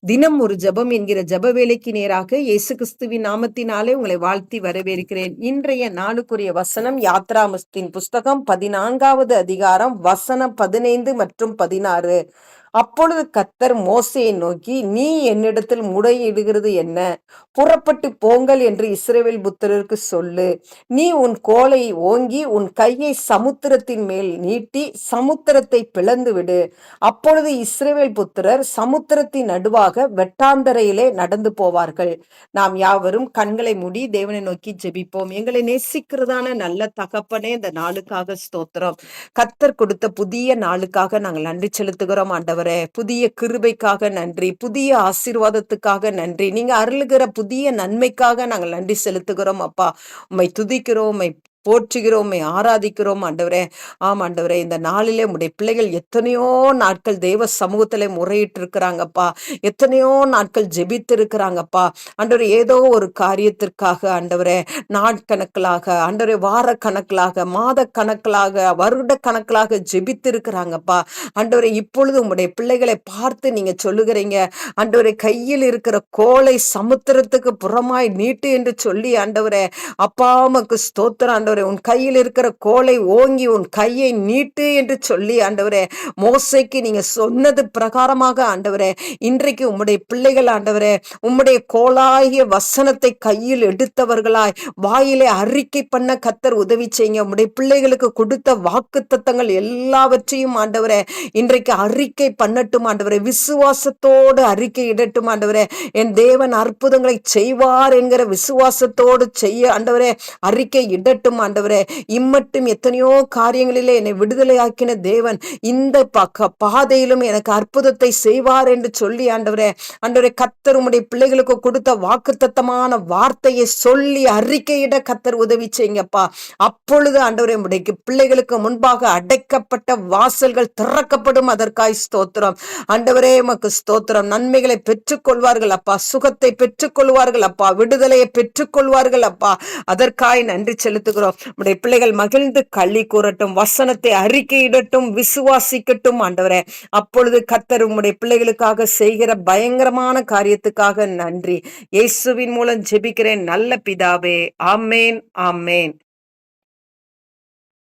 தினம் ஒரு ஜெபம் என்கிற ஜெப வேலைக்கு நேராக இயேசு கிறிஸ்துவின் நாமத்தினாலே உங்களை வாழ்த்தி வரவேற்கிறேன். இன்றைய நாளுக்குரிய வசனம் யாத்ராமத்தின் புஸ்தகம் 14வது அதிகாரம் வசனம் 15 மற்றும் 16. அப்பொழுது கர்த்தர் மோசேயை நோக்கி, நீ என்னிடத்தில் முறையிடுகிறது என்ன? புறப்பட்டு போங்கள் என்று இஸ்ரவேல் புத்திரருக்கு சொல்லு. நீ உன் கோலை ஓங்கி உன் கையை சமுத்திரத்தின் மேல் நீட்டி சமுத்திரத்தை பிளந்து விடு. அப்பொழுது இஸ்ரவேல் புத்திரர் சமுத்திரத்தின் நடுவாக வெட்டாந்தரையிலே நடந்து போவார்கள். நாம் யாவரும் கண்களை மூடி தேவனை நோக்கி ஜெபிப்போம். எங்களை நேசிக்கிறதான நல்ல தகப்பனே, இந்த நாளுக்காக ஸ்தோத்திரம். கர்த்தர் கொடுத்த புதிய நாளுக்காக நாங்கள் நன்றி செலுத்துகிறோம் ஆண்டவரே. புதிய கிருபைக்காக நன்றி, புதிய ஆசீர்வாதத்துக்காக நன்றி, நீங்க அருளுகிற புதிய நன்மைக்காக நாங்கள் நன்றி செலுத்துகிறோம் அப்பா. உம்மை துதிக்கிறோம், உம்மை போற்றுகிறோம், உம்மை ஆராதிக்கிறோம் ஆண்டவரே. ஆம் ஆண்டவரே, இந்த நாளிலே உம்முடைய பிள்ளைகள் எத்தனையோ நாட்கள் தேவ சமூகத்திலே முறையிட்டு இருக்கிறாங்கப்பா. எத்தனையோ நாட்கள் ஜெபித்து இருக்கிறாங்கப்பா ஆண்டவரே. ஏதோ ஒரு காரியத்திற்காக ஆண்டவரே நாட்கணக்கிலாக, ஆண்டவரே வார கணக்கிலாக, மாத கணக்கிலாக, வருட கணக்கிலாக ஜெபித்து இருக்கிறாங்கப்பா ஆண்டவரே. இப்பொழுது உம்முடைய பிள்ளைகளை பார்த்து நீங்க சொல்லுகிறீங்க ஆண்டவரே, கையில் இருக்கிற கோலை சமுத்திரத்துக்கு புறமாய் நீட்டு என்று சொல்லி ஆண்டவரே. அப்பா உமக்கு ஸ்தோத்திரம் ஆண்டவரே. உன் கையில் இருக்கிற கோலை ஓங்கி உன் கையை நீட்டு என்று சொல்லி ஆண்டவரே மோசேக்கு நீங்க சொன்னது பிரகாரமாக ஆண்டவரே, இன்றைக்கு உம்முடைய பிள்ளைகள் ஆண்டவரே உம்முடைய கோலாகிய வசனத்தை கையில் எடுத்தவர்களாய் வாயிலே அறிக்கை பண்ண கர்த்தர் உதவி செய்யுங்க. உம்முடைய பிள்ளைகளுக்கு கொடுத்த வாக்கு தத்தங்கள் எல்லாவற்றையும் ஆண்டவரே இன்றைக்கு அறிக்கை பண்ணட்டும் ஆண்டவரே. விசுவாசத்தோடு அறிக்கை இடட்டும் ஆண்டவரே. என் தேவன் அற்புதங்களை செய்வார் என்கிற விசுவாசத்தோடு செய்ய ஆண்டவரே அறிக்கை இடட்டும் ஆண்டவரே. இம்மட்டும் எத்தனையோ காரியங்களிலே என்னை விடுதலையாக்கின தேவன் இந்த பாதையிலும் எனக்கு அற்புதத்தை செய்வார் என்று சொல்லி ஆண்டவரே ஆண்டவரே கர்த்தர் உம்முடைய பிள்ளைகளுக்கு கொடுத்த வாக்குத்தத்தமான வார்த்தையை சொல்லி அறிக்கையிட கர்த்தர் உதவி செய்யுங்கப்பா. அப்பொழுது ஆண்டவரே உம்முடைய பிள்ளைகளுக்கு முன்பாக அடைக்கப்பட்ட வாசல்கள் திறக்கப்படும். அதற்காய் ஸ்தோத்திரம் ஆண்டவரே. உமக்கு ஸ்தோத்திரம். நன்மைகளை பெற்றுக்கொள்வார்கள் அப்பா, சுகத்தை பெற்றுக்கொள்வார்கள் அப்பா, விடுதலையை பெற்றுக்கொள்வார்கள் அப்பா. அதற்காய் நன்றி செலுத்துகிறோம். உம்முடைய பிள்ளைகள் மகிழ்ந்து களி கூறட்டும், வசனத்தை அறிக்கையிடட்டும், விசுவாசிக்கட்டும் ஆண்டவரே. அப்பொழுது கர்த்தர் உம்முடைய பிள்ளைகளுக்காக செய்கிற பயங்கரமான காரியத்துக்காக நன்றி. இயேசுவின் மூலம் ஜெபிக்கிறேன் நல்ல பிதாவே. ஆமேன், ஆமேன்.